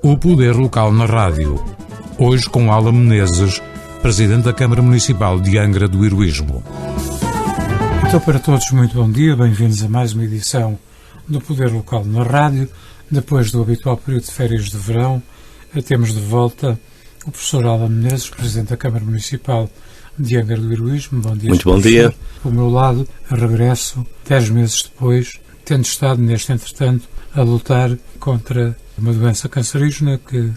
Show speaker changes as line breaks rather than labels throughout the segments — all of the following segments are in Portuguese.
O Poder Local na Rádio. Hoje com Ala Menezes, Presidente da Câmara Municipal de Angra do Heroísmo.
Então, para todos, muito bom dia. Bem-vindos a mais uma edição do Poder Local na Rádio. Depois do habitual período de férias de verão, temos de volta o professor Ala Menezes, Presidente da Câmara Municipal de Angra do Heroísmo. Bom dia.
Muito bom dia.
Ao meu lado, regresso, 10 meses depois, tendo estado, neste entretanto, a lutar contra uma doença cancerígena que,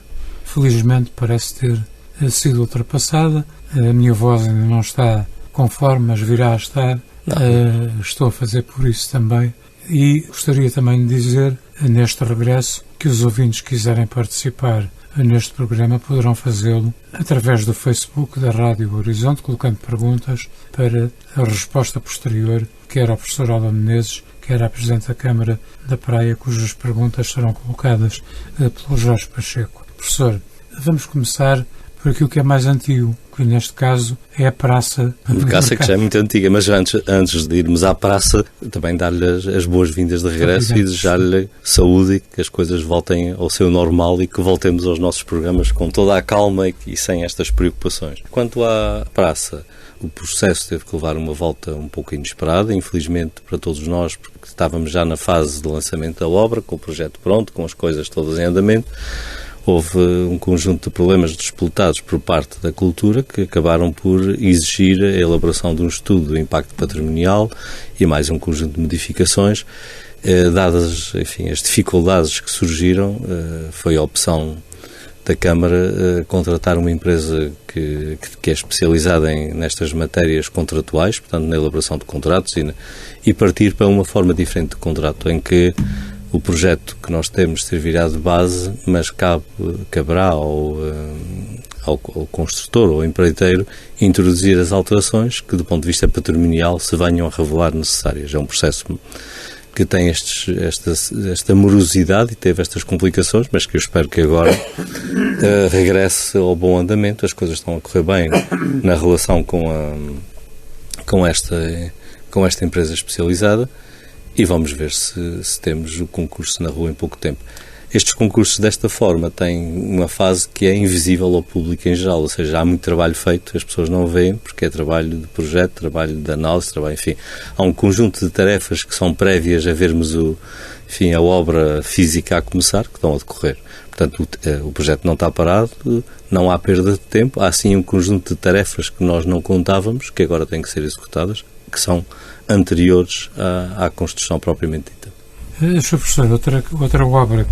felizmente, parece ter sido ultrapassada. A minha voz ainda não está conforme, mas virá a estar. Estou a fazer por isso também. E gostaria também de dizer, neste regresso, que os ouvintes que quiserem participar neste programa poderão fazê-lo através do Facebook da Rádio Horizonte, colocando perguntas para a resposta posterior, quer ao professor Ala Menezes, quer à Presidente da Câmara da Praia, cujas perguntas serão colocadas pelo Jorge Pacheco. Professor, vamos começar por aquilo que é mais antigo, que neste caso é a praça.
A praça que já é muito antiga, mas antes de irmos à praça, também dar-lhe as boas-vindas de regresso e desejar-lhe saúde e que as coisas voltem ao seu normal e que voltemos aos nossos programas com toda a calma e sem estas preocupações. Quanto à praça, o processo teve que levar uma volta um pouco inesperada, infelizmente para todos nós, porque estávamos já na fase de lançamento da obra, com o projeto pronto, com as coisas todas em andamento. Houve um conjunto de problemas disputados por parte da cultura que acabaram por exigir a elaboração de um estudo do impacto patrimonial e mais um conjunto de modificações. Dadas, enfim, as dificuldades que surgiram, foi a opção da Câmara contratar uma empresa que é especializada nestas matérias contratuais, portanto, na elaboração de contratos e partir para uma forma diferente de contrato, em que o projeto que nós temos servirá de base, mas caberá ao construtor ou ao empreiteiro introduzir as alterações que, do ponto de vista patrimonial, se venham a revelar necessárias. É um processo que tem esta morosidade e teve estas complicações, mas que eu espero que agora regresse ao bom andamento. As coisas estão a correr bem na relação com esta empresa especializada. E vamos ver se temos o concurso na rua em pouco tempo. Estes concursos, desta forma, têm uma fase que é invisível ao público em geral, ou seja, há muito trabalho feito, as pessoas não veem, porque é trabalho de projeto, trabalho de análise, enfim. Há um conjunto de tarefas que são prévias a vermos a obra física a começar, que estão a decorrer. Portanto, o projeto não está parado, não há perda de tempo, há sim um conjunto de tarefas que nós não contávamos, que agora têm que ser executadas, que são anteriores à construção propriamente dita.
Sr. Professor, outra obra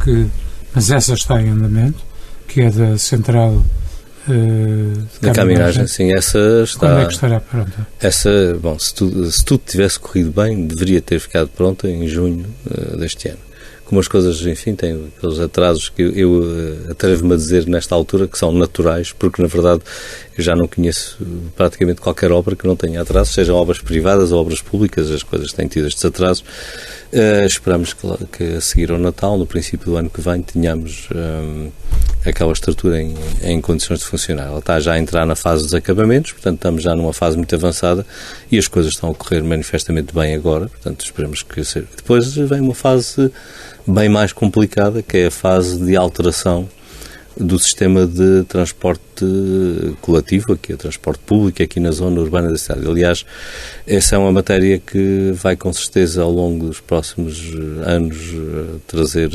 mas essa está em andamento, que é da Central
da Caminhagem, sim, essa está...
Quando é que estará pronta?
Essa, bom, se tudo tivesse corrido bem, deveria ter ficado pronta em junho deste ano. Como as coisas, enfim, têm aqueles atrasos que eu atrevo-me a dizer nesta altura que são naturais, porque na verdade eu já não conheço praticamente qualquer obra que não tenha atrasos, sejam obras privadas ou obras públicas, as coisas têm tido estes atrasos. Esperamos que a seguir ao Natal, no princípio do ano que vem, tenhamos aquela estrutura em condições de funcionar. Ela está já a entrar na fase dos acabamentos, portanto estamos já numa fase muito avançada e as coisas estão a correr manifestamente bem agora, portanto esperamos que seja. Depois vem uma fase bem mais complicada, que é a fase de alteração do sistema de transporte coletivo, aqui o transporte público, aqui na zona urbana da cidade. Aliás, essa é uma matéria que vai com certeza ao longo dos próximos anos trazer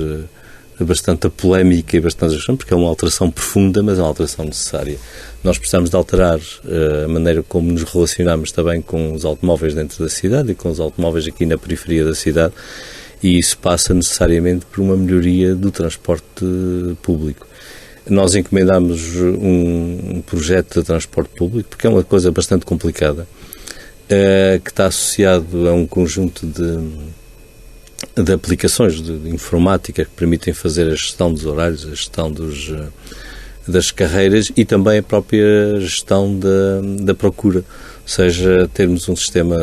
bastante polémica e bastante questão, porque é uma alteração profunda, mas é uma alteração necessária. Nós precisamos de alterar a maneira como nos relacionamos também com os automóveis dentro da cidade e com os automóveis aqui na periferia da cidade, e isso passa necessariamente por uma melhoria do transporte público. Nós encomendamos um projeto de transporte público, porque é uma coisa bastante complicada, que está associado a um conjunto de aplicações de informática que permitem fazer a gestão dos horários, a gestão das carreiras e também a própria gestão da procura. Ou seja, termos um sistema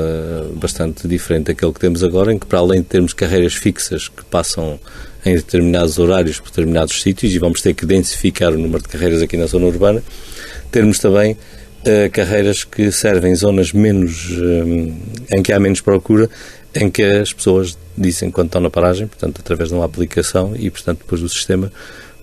bastante diferente daquele que temos agora, em que, para além de termos carreiras fixas que passam em determinados horários por determinados sítios, e vamos ter que densificar o número de carreiras aqui na zona urbana, termos também carreiras que servem em zonas em que há menos procura, em que as pessoas dizem quando estão na paragem, portanto, através de uma aplicação, e, portanto, depois o sistema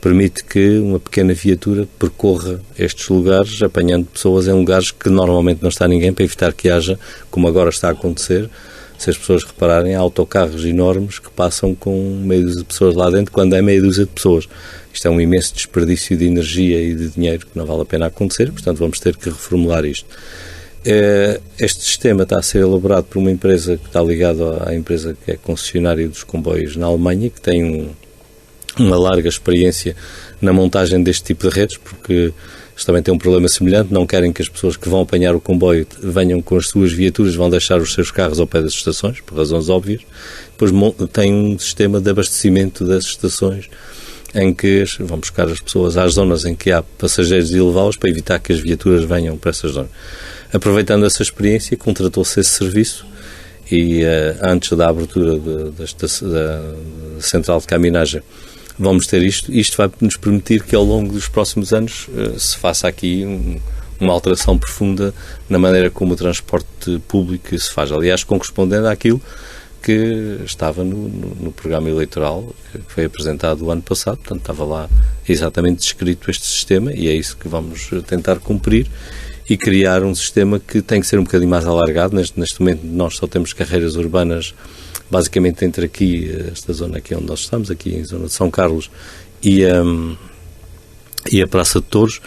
permite que uma pequena viatura percorra estes lugares, apanhando pessoas em lugares que normalmente não está ninguém, para evitar que haja, como agora está a acontecer, se as pessoas repararem, há autocarros enormes que passam com meia dúzia de pessoas lá dentro, quando é meia dúzia de pessoas. Isto é um imenso desperdício de energia e de dinheiro que não vale a pena acontecer, portanto vamos ter que reformular isto. Este sistema está a ser elaborado por uma empresa que está ligada à empresa que é concessionária dos comboios na Alemanha, que tem uma larga experiência na montagem deste tipo de redes, porque eles também têm um problema semelhante, não querem que as pessoas que vão apanhar o comboio venham com as suas viaturas, vão deixar os seus carros ao pé das estações, por razões óbvias. Depois tem um sistema de abastecimento das estações, em que vão buscar as pessoas às zonas em que há passageiros e levá-los para evitar que as viaturas venham para essas zonas. Aproveitando essa experiência, contratou-se esse serviço e antes da abertura da central de caminhagem vamos ter isto. Isto vai nos permitir que ao longo dos próximos anos se faça aqui uma alteração profunda na maneira como o transporte público se faz. Aliás, correspondendo àquilo que estava no programa eleitoral que foi apresentado o ano passado, portanto estava lá exatamente descrito este sistema e é isso que vamos tentar cumprir e criar um sistema que tem que ser um bocadinho mais alargado. Neste momento nós só temos carreiras urbanas basicamente entre aqui, esta zona aqui onde nós estamos, aqui em zona de São Carlos e a Praça de Touros.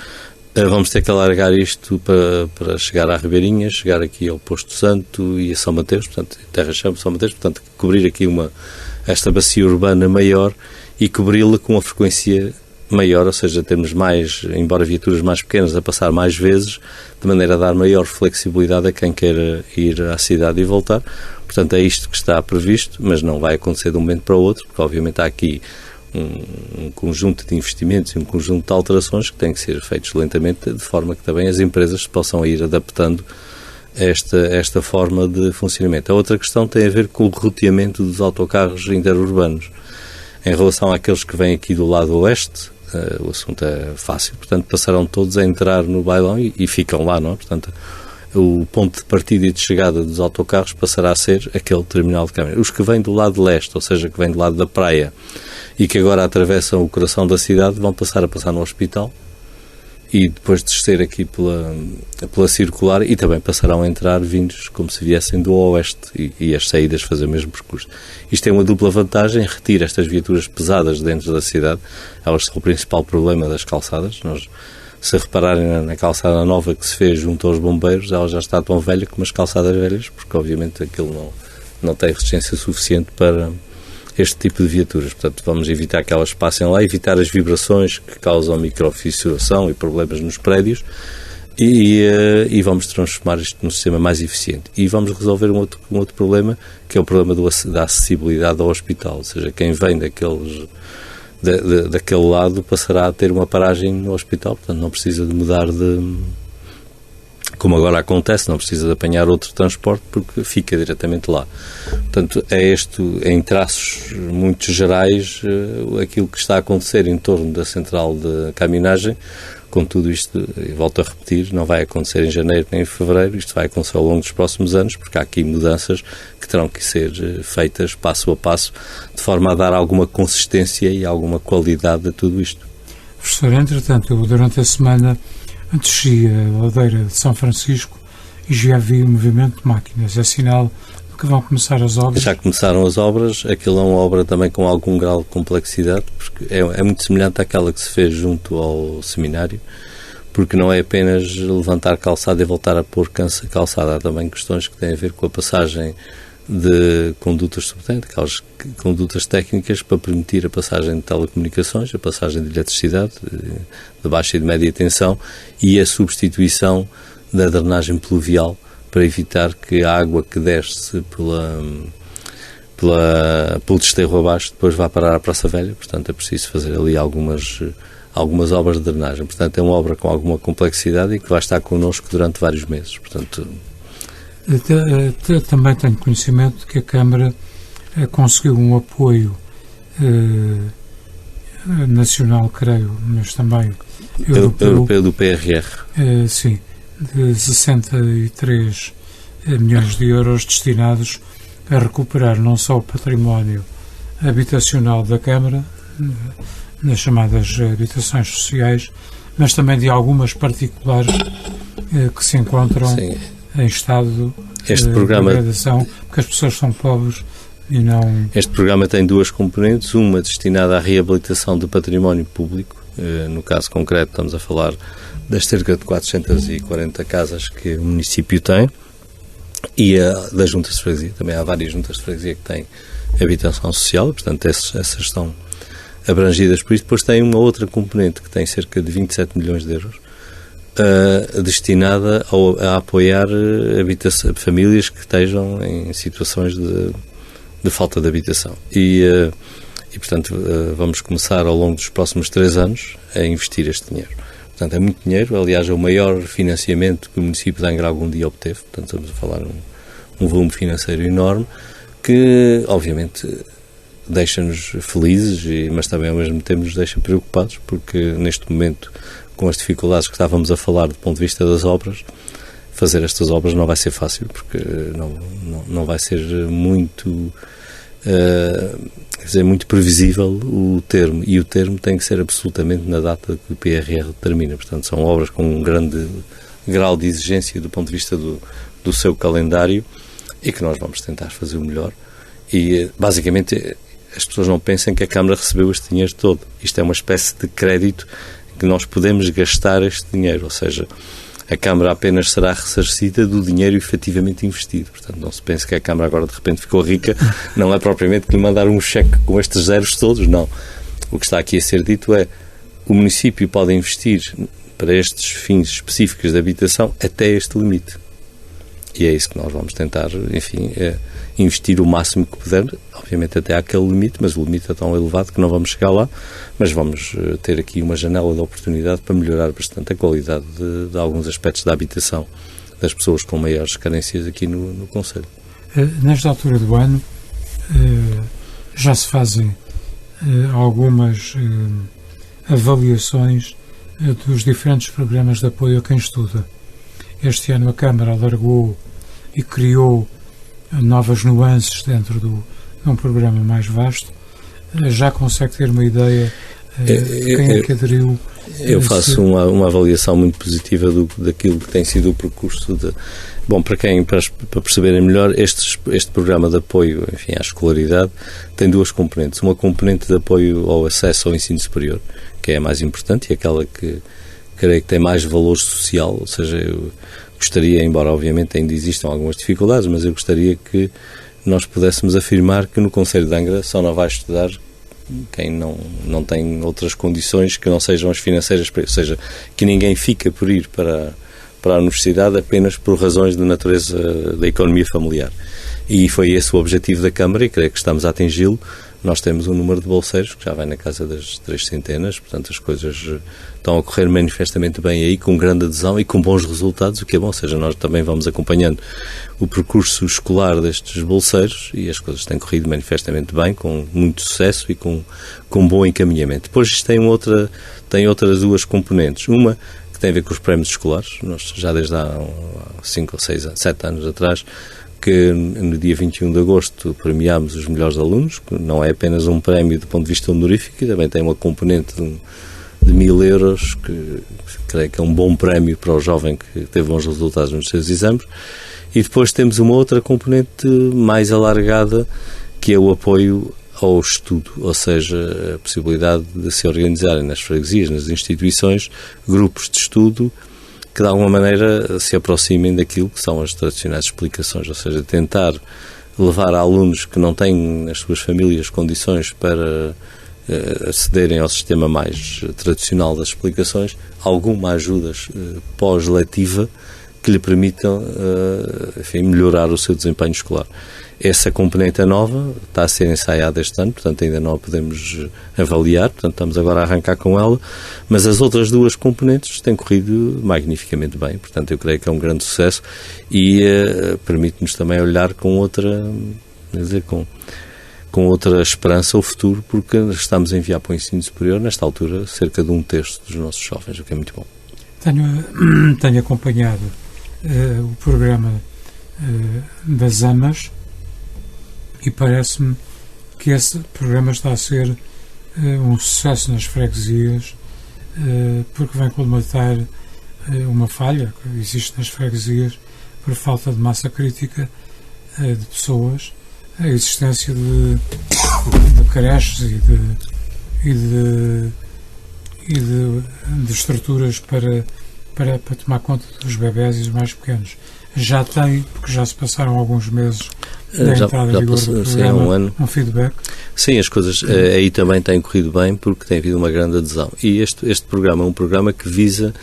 Vamos ter que alargar isto para chegar à Ribeirinha, chegar aqui ao Posto Santo e a São Mateus, portanto, Terra-Chão, São Mateus, portanto, cobrir aqui esta bacia urbana maior e cobri-la com uma frequência maior, ou seja, termos mais, embora viaturas mais pequenas, a passar mais vezes, de maneira a dar maior flexibilidade a quem queira ir à cidade e voltar. Portanto, é isto que está previsto, mas não vai acontecer de um momento para o outro, porque obviamente há aqui um conjunto de investimentos e um conjunto de alterações que têm que ser feitos lentamente, de forma que também as empresas possam ir adaptando esta forma de funcionamento. A outra questão tem a ver com o roteamento dos autocarros interurbanos. Em relação àqueles que vêm aqui do lado oeste, o assunto é fácil, portanto passarão todos a entrar no bailão e ficam lá, não é? Portanto, o ponto de partida e de chegada dos autocarros passará a ser aquele terminal de câmara. Os que vêm do lado leste, ou seja, que vêm do lado da praia e que agora atravessam o coração da cidade, vão passar no hospital e depois descer aqui pela circular e também passarão a entrar vindos como se viessem do oeste e as saídas fazer o mesmo percurso. Isto tem uma dupla vantagem, retira estas viaturas pesadas dentro da cidade, elas são o principal problema das calçadas. Nós, se repararem na calçada nova que se fez junto aos bombeiros, ela já está tão velha como as calçadas velhas, porque obviamente aquilo não tem resistência suficiente para este tipo de viaturas. Portanto, vamos evitar que elas passem lá, evitar as vibrações que causam microfissuração e problemas nos prédios e vamos transformar isto num sistema mais eficiente. E vamos resolver um outro problema, que é o problema da acessibilidade ao hospital, ou seja, quem vem daquele lado passará a ter uma paragem no hospital, portanto não precisa de mudar como agora acontece, não precisa de apanhar outro transporte porque fica diretamente lá. Portanto, é este, em traços muito gerais, aquilo que está a acontecer em torno da central de caminhagem. Com tudo isto, e volto a repetir, não vai acontecer em janeiro nem em fevereiro, isto vai acontecer ao longo dos próximos anos, porque há aqui mudanças que terão que ser feitas passo a passo, de forma a dar alguma consistência e alguma qualidade a tudo isto.
Professor, entretanto, eu durante a semana desci a ladeira de São Francisco e já vi o movimento de máquinas. É sinal que vão começar as obras? Já
começaram as obras. Aquilo é uma obra também com algum grau de complexidade, porque é muito semelhante àquela que se fez junto ao seminário, porque não é apenas levantar calçada e voltar a pôr calçada. Há também questões que têm a ver com a passagem de condutas subterrâneas, aquelas condutas técnicas para permitir a passagem de telecomunicações, a passagem de eletricidade de baixa e de média tensão e a substituição da drenagem pluvial para evitar que a água que desce pelo desterro abaixo depois vá parar à Praça Velha. Portanto, é preciso fazer ali algumas obras de drenagem. Portanto, é uma obra com alguma complexidade e que vai estar connosco durante vários meses. Portanto,
também tenho conhecimento de que a Câmara conseguiu um apoio nacional, creio, mas também
europeu do PRR.
Sim, de 63 milhões de euros destinados a recuperar não só o património habitacional da Câmara, nas chamadas habitações sociais, mas também de algumas particulares que se encontram em estado de degradação, porque as pessoas são pobres e não...
Este programa tem duas componentes, uma destinada à reabilitação do património público, no caso concreto estamos a falar das cerca de 440 casas que o município tem, e das juntas de freguesia. Também há várias juntas de freguesia que têm habitação social, portanto essas estão abrangidas por isso. Depois tem uma outra componente que tem cerca de 27 milhões de euros, destinada a apoiar famílias que estejam em situações de falta de habitação. E portanto, vamos começar ao longo dos próximos 3 anos a investir este dinheiro. Portanto, é muito dinheiro, aliás, é o maior financiamento que o município de Angra algum dia obteve, portanto, estamos a falar um volume financeiro enorme, que, obviamente, deixa-nos felizes, mas também, ao mesmo tempo, nos deixa preocupados, porque, neste momento, com as dificuldades que estávamos a falar do ponto de vista das obras, fazer estas obras não vai ser fácil, porque não vai ser muito... muito previsível o termo, e o termo tem que ser absolutamente na data que o PRR determina. Portanto, são obras com um grande grau de exigência do ponto de vista do seu calendário, e que nós vamos tentar fazer o melhor. E, basicamente, as pessoas não pensem que a Câmara recebeu este dinheiro todo. Isto é uma espécie de crédito que nós podemos gastar este dinheiro, ou seja, a Câmara apenas será ressarcida do dinheiro efetivamente investido. Portanto, não se pense que a Câmara agora de repente ficou rica, não é propriamente que lhe mandar um cheque com estes zeros todos, não. O que está aqui a ser dito é o município pode investir para estes fins específicos de habitação até este limite. E é isso que nós vamos tentar, enfim, investir o máximo que puder, obviamente até àquele limite, mas o limite é tão elevado que não vamos chegar lá, mas vamos ter aqui uma janela de oportunidade para melhorar bastante a qualidade de alguns aspectos da habitação das pessoas com maiores carências aqui no concelho.
Nesta altura do ano já se fazem algumas avaliações dos diferentes programas de apoio a quem estuda. Este ano a Câmara alargou e criou novas nuances dentro de um programa mais vasto. Já consegue ter uma ideia de quem é que aderiu?
Eu faço uma avaliação muito positiva daquilo que tem sido o percurso de... Bom, para perceberem melhor, este programa de apoio, enfim, à escolaridade tem duas componentes. Uma componente de apoio ao acesso ao ensino superior, que é a mais importante e aquela que creio que tem mais valor social, ou seja, eu gostaria, embora obviamente ainda existam algumas dificuldades, mas eu gostaria que nós pudéssemos afirmar que no concelho de Angra só não vai estudar quem não tem outras condições que não sejam as financeiras, ou seja, que ninguém fica por ir para a universidade apenas por razões de natureza da economia familiar. E foi esse o objetivo da Câmara e creio que estamos a atingi-lo. Nós temos um número de bolseiros que já vai na casa das 300, portanto as coisas estão a correr manifestamente bem aí, com grande adesão e com bons resultados, o que é bom, ou seja, nós também vamos acompanhando o percurso escolar destes bolseiros e as coisas têm corrido manifestamente bem, com muito sucesso e com bom encaminhamento. Depois isto tem outras duas componentes, uma que tem a ver com os prémios escolares. Nós já desde há 5 ou 6, 7 anos atrás, que no dia 21 de agosto premiámos os melhores alunos, que não é apenas um prémio do ponto de vista honorífico, também tem uma componente de 1.000 euros, que creio que é um bom prémio para o jovem que teve bons resultados nos seus exames. E depois temos uma outra componente mais alargada, que é o apoio ao estudo, ou seja, a possibilidade de se organizarem nas freguesias, nas instituições, grupos de estudo que de alguma maneira se aproximem daquilo que são as tradicionais explicações, ou seja, tentar levar a alunos que não têm nas suas famílias condições para acederem ao sistema mais tradicional das explicações, alguma ajuda pós-letiva que lhe permitam enfim, melhorar o seu desempenho escolar. Essa componente é nova, está a ser ensaiada este ano, portanto ainda não a podemos avaliar, portanto estamos agora a arrancar com ela, mas as outras duas componentes têm corrido magnificamente bem, portanto eu creio que é um grande sucesso e permite-nos também olhar com outra, quer dizer, com outra esperança ao futuro, porque estamos a enviar para o ensino superior, nesta altura, cerca de 1/3 dos nossos jovens, o que é muito bom.
Tenho acompanhado o programa das AMAs e parece-me que esse programa está a ser um sucesso nas freguesias, porque vem colmatar uma falha que existe nas freguesias por falta de massa crítica de pessoas, a existência de creches e de estruturas para tomar conta dos bebés e dos mais pequenos. Já tem, porque já se passaram alguns meses da entrada em vigor do programa, um feedback?
Sim, as coisas aí também têm corrido bem porque tem havido uma grande adesão. E este programa é um programa que visa,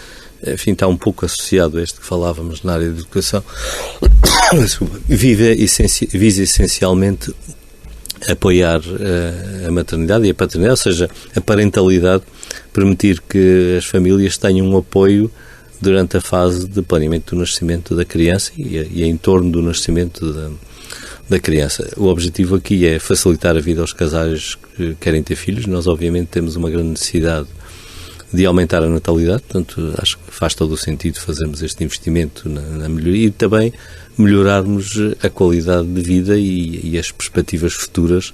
enfim, está um pouco associado a este que falávamos na área de educação, visa essencialmente apoiar a maternidade e a paternidade, ou seja, a parentalidade, permitir que as famílias tenham um apoio durante a fase de planeamento do nascimento da criança e em torno do nascimento da criança. O objetivo aqui é facilitar a vida aos casais que querem ter filhos. Nós, obviamente, temos uma grande necessidade de aumentar a natalidade, portanto, acho que faz todo o sentido fazermos este investimento na melhoria e também melhorarmos a qualidade de vida e as perspectivas futuras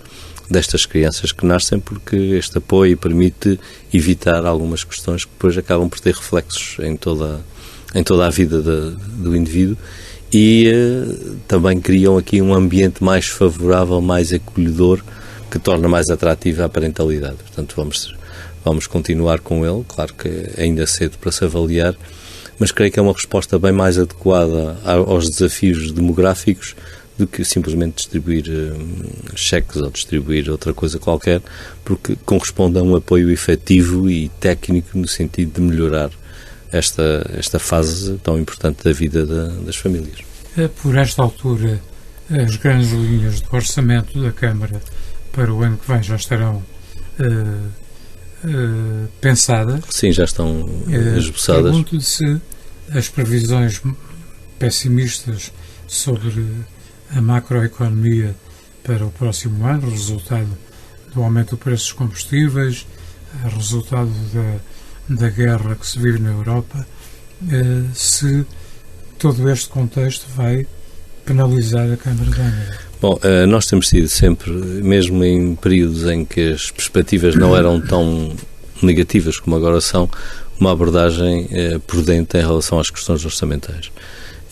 destas crianças que nascem, porque este apoio permite evitar algumas questões que depois acabam por ter reflexos em toda a vida do indivíduo e também criam aqui um ambiente mais favorável, mais acolhedor, que torna mais atrativa a parentalidade. Portanto, vamos continuar com ele, claro que ainda é cedo para se avaliar, mas creio que é uma resposta bem mais adequada aos desafios demográficos do que simplesmente distribuir cheques ou distribuir outra coisa qualquer, porque corresponde a um apoio efetivo e técnico no sentido de melhorar esta fase tão importante da vida das famílias.
Por esta altura, as grandes linhas do orçamento da Câmara para o ano que vem já estarão pensadas?
Sim, já estão esboçadas.
Pergunto-lhe se as previsões pessimistas sobre a macroeconomia para o próximo ano, resultado do aumento do preço dos combustíveis, resultado da guerra que se vive na Europa, se todo este contexto vai penalizar a Câmara de Angra.
Bom, nós temos sido sempre, mesmo em períodos em que as perspectivas não eram tão negativas como agora são, uma abordagem prudente em relação às questões orçamentais.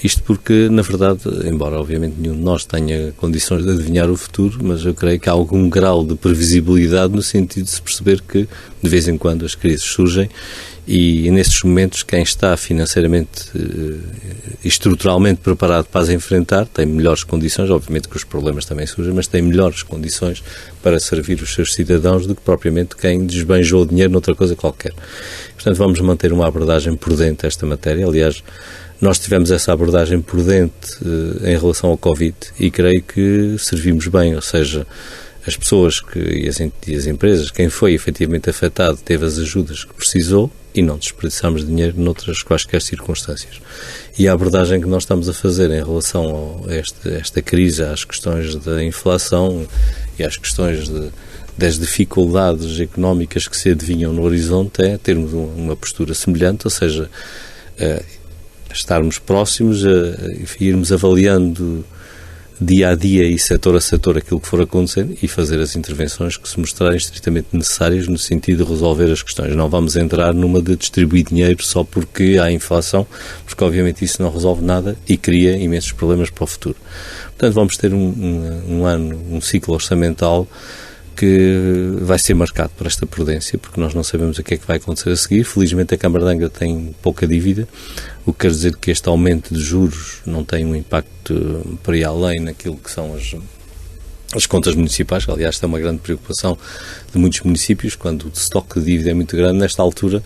Isto porque, na verdade, embora obviamente nenhum de nós tenha condições de adivinhar o futuro, mas eu creio que há algum grau de previsibilidade no sentido de se perceber que, de vez em quando, as crises surgem e, nestes momentos, quem está financeiramente e estruturalmente preparado para as enfrentar tem melhores condições, obviamente que os problemas também surgem, mas tem melhores condições para servir os seus cidadãos do que propriamente quem desbanjou o dinheiro noutra coisa qualquer. Portanto, vamos manter uma abordagem prudente a esta matéria. Aliás, nós tivemos essa abordagem prudente em relação ao Covid e creio que servimos bem, ou seja, as pessoas e as empresas, quem foi efetivamente afetado, teve as ajudas que precisou e não desperdiçamos dinheiro noutras quaisquer circunstâncias. E a abordagem que nós estamos a fazer em relação a esta crise, às questões da inflação e às questões das dificuldades económicas que se adivinham no horizonte é termos uma postura semelhante, ou seja, estarmos próximos, irmos avaliando dia a dia e setor a setor aquilo que for acontecendo e fazer as intervenções que se mostrarem estritamente necessárias no sentido de resolver as questões. Não vamos entrar numa de distribuir dinheiro só porque há inflação, porque obviamente isso não resolve nada e cria imensos problemas para o futuro. Portanto, vamos ter um ciclo orçamental que vai ser marcado por esta prudência, porque nós não sabemos o que é que vai acontecer a seguir. Felizmente a Câmara de Angra tem pouca dívida, o que quer dizer que este aumento de juros não tem um impacto para ir além naquilo que são as contas municipais, que aliás é uma grande preocupação de muitos municípios, quando o estoque de dívida é muito grande. Nesta altura,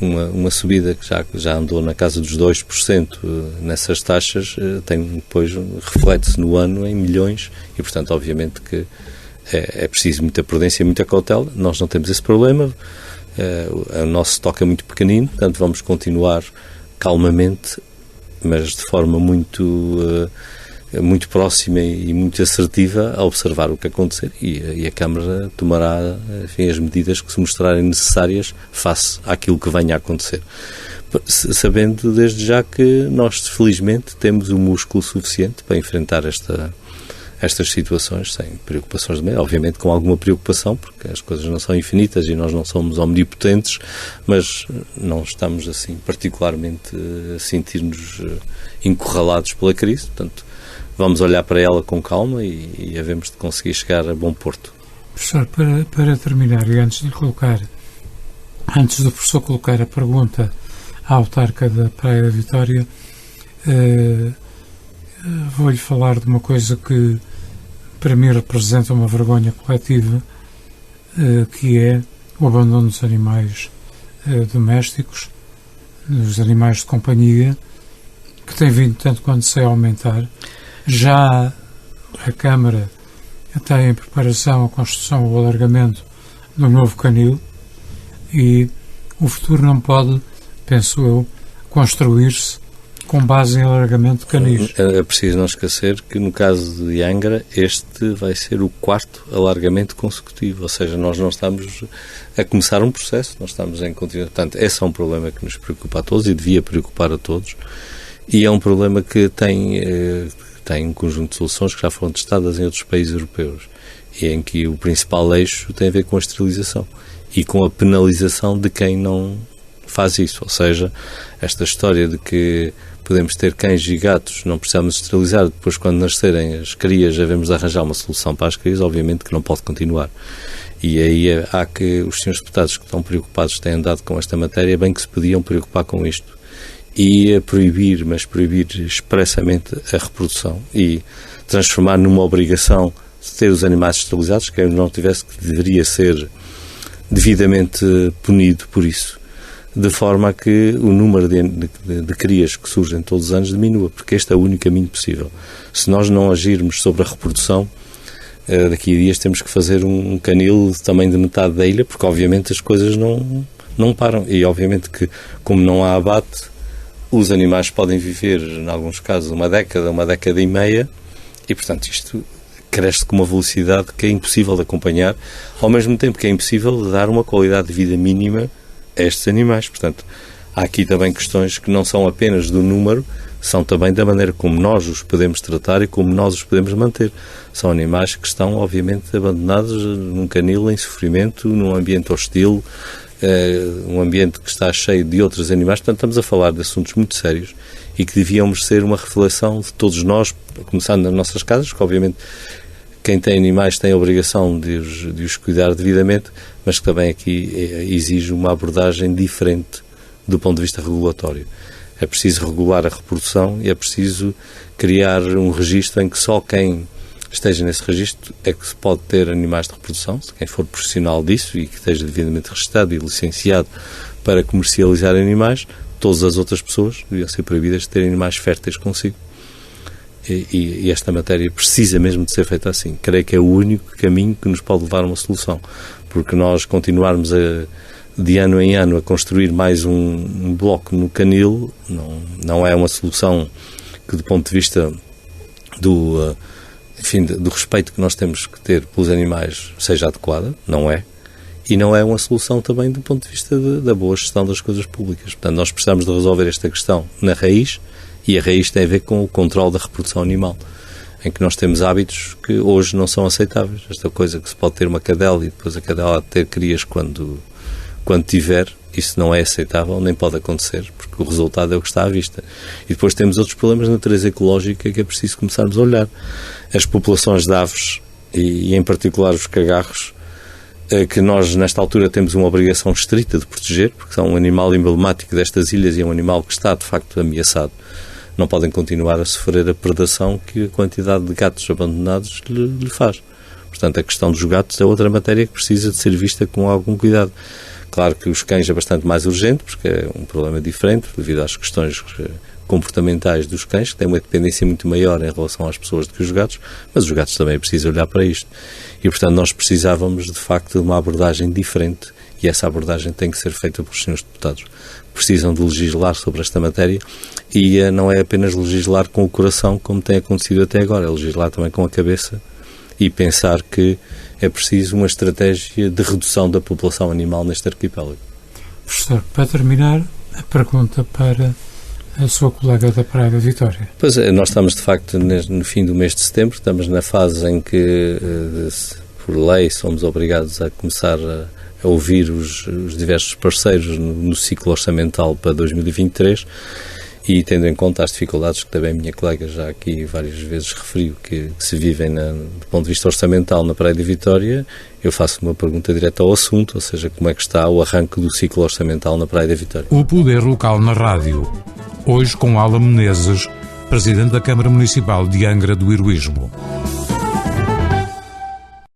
uma subida que já andou na casa dos 2% nessas taxas, depois reflete-se no ano em milhões e, portanto, obviamente que é preciso muita prudência e muita cautela. Nós não temos esse problema, o nosso estoque é muito pequenino, portanto vamos continuar calmamente, mas de forma muito próxima e muito assertiva a observar o que acontecer e a Câmara tomará, enfim, as medidas que se mostrarem necessárias face àquilo que venha a acontecer. Sabendo desde já que nós felizmente temos o músculo suficiente para enfrentar estas situações sem preocupações de meio, obviamente com alguma preocupação, porque as coisas não são infinitas e nós não somos omnipotentes, mas não estamos assim particularmente a sentir-nos encurralados pela crise, portanto vamos olhar para ela com calma e havemos de conseguir chegar a bom porto.
Professor, para terminar e antes do professor colocar a pergunta à autarca da Praia da Vitória, vou-lhe falar de uma coisa que para mim representa uma vergonha coletiva, que é o abandono dos animais domésticos, dos animais de companhia, que tem vindo tanto quanto sei a aumentar. Já a Câmara tem em preparação a construção ou o alargamento do novo canil e o futuro não pode, penso eu, construir-se com base em alargamento de canis.
É preciso não esquecer que no caso de Angra este vai ser o 4º alargamento consecutivo, ou seja, nós não estamos a começar um processo, nós estamos em continuidade. Portanto, esse é um problema que nos preocupa a todos e devia preocupar a todos, e é um problema que tem um conjunto de soluções que já foram testadas em outros países europeus e em que o principal eixo tem a ver com a esterilização e com a penalização de quem não faz isso, ou seja, esta história de que podemos ter cães e gatos, não precisamos esterilizar, depois quando nascerem as crias devemos arranjar uma solução para as crias, obviamente que não pode continuar. E aí há que os senhores deputados que estão preocupados têm andado com esta matéria, bem que se podiam preocupar com isto. E proibir expressamente a reprodução e transformar numa obrigação de ter os animais esterilizados, quem não tivesse, que deveria ser devidamente punido por isso, de forma a que o número de crias que surgem todos os anos diminua, porque este é o único caminho possível. Se nós não agirmos sobre a reprodução, daqui a dias temos que fazer um canil também de metade da ilha, porque obviamente as coisas não param. E obviamente que, como não há abate, os animais podem viver, em alguns casos, uma década e meia, e portanto isto cresce com uma velocidade que é impossível de acompanhar, ao mesmo tempo que é impossível de dar uma qualidade de vida mínima a estes animais. Portanto, há aqui também questões que não são apenas do número, são também da maneira como nós os podemos tratar e como nós os podemos manter. São animais que estão, obviamente, abandonados num canil, em sofrimento, num ambiente hostil, um ambiente que está cheio de outros animais. Portanto, estamos a falar de assuntos muito sérios e que devíamos ser uma reflexão de todos nós, começando nas nossas casas, que obviamente quem tem animais tem a obrigação de os cuidar devidamente, mas que também aqui exige uma abordagem diferente do ponto de vista regulatório. É preciso regular a reprodução e é preciso criar um registro em que só quem esteja nesse registro é que se pode ter animais de reprodução, quem for profissional disso e que esteja devidamente registado e licenciado para comercializar animais. Todas as outras pessoas deviam ser proibidas de ter animais férteis consigo. E esta matéria precisa mesmo de ser feita assim. Creio que é o único caminho que nos pode levar a uma solução, porque nós continuarmos de ano em ano a construir mais um bloco no canil não é uma solução que, do ponto de vista do respeito que nós temos que ter pelos animais, seja adequada. Não é. E não é uma solução também do ponto de vista da boa gestão das coisas públicas. Portanto, nós precisamos de resolver esta questão na raiz, e a raiz tem a ver com o controle da reprodução animal, em que nós temos hábitos que hoje não são aceitáveis. Esta coisa que se pode ter uma cadela e depois a cadela ter crias quando tiver, isso não é aceitável, nem pode acontecer, porque o resultado é o que está à vista. E depois temos outros problemas de natureza ecológica que é preciso começarmos a olhar. As populações de aves, e em particular os cagarros, que nós nesta altura temos uma obrigação estrita de proteger, porque são um animal emblemático destas ilhas e é um animal que está de facto ameaçado. Não podem continuar a sofrer a predação que a quantidade de gatos abandonados lhe faz. Portanto, a questão dos gatos é outra matéria que precisa de ser vista com algum cuidado. Claro que os cães é bastante mais urgente, porque é um problema diferente, devido às questões comportamentais dos cães, que têm uma dependência muito maior em relação às pessoas do que os gatos, mas os gatos também é preciso olhar para isto. E, portanto, nós precisávamos, de facto, de uma abordagem diferente, e essa abordagem tem que ser feita pelos senhores deputados. Precisam de legislar sobre esta matéria, e não é apenas legislar com o coração, como tem acontecido até agora, é legislar também com a cabeça e pensar que é preciso uma estratégia de redução da população animal neste arquipélago.
Professor, para terminar, a pergunta para a sua colega da Praia da Vitória.
Pois é, nós estamos de facto no fim do mês de setembro, estamos na fase em que, por lei, somos obrigados a começar a ouvir os diversos parceiros no ciclo orçamental para 2023 e tendo em conta as dificuldades que também a minha colega já aqui várias vezes referiu que se vivem do ponto de vista orçamental na Praia da Vitória, eu faço uma pergunta direta ao assunto, ou seja, como é que está o arranque do ciclo orçamental na Praia da Vitória.
O Poder Local na Rádio. Hoje com Ala Menezes, Presidente da Câmara Municipal de Angra do Heroísmo.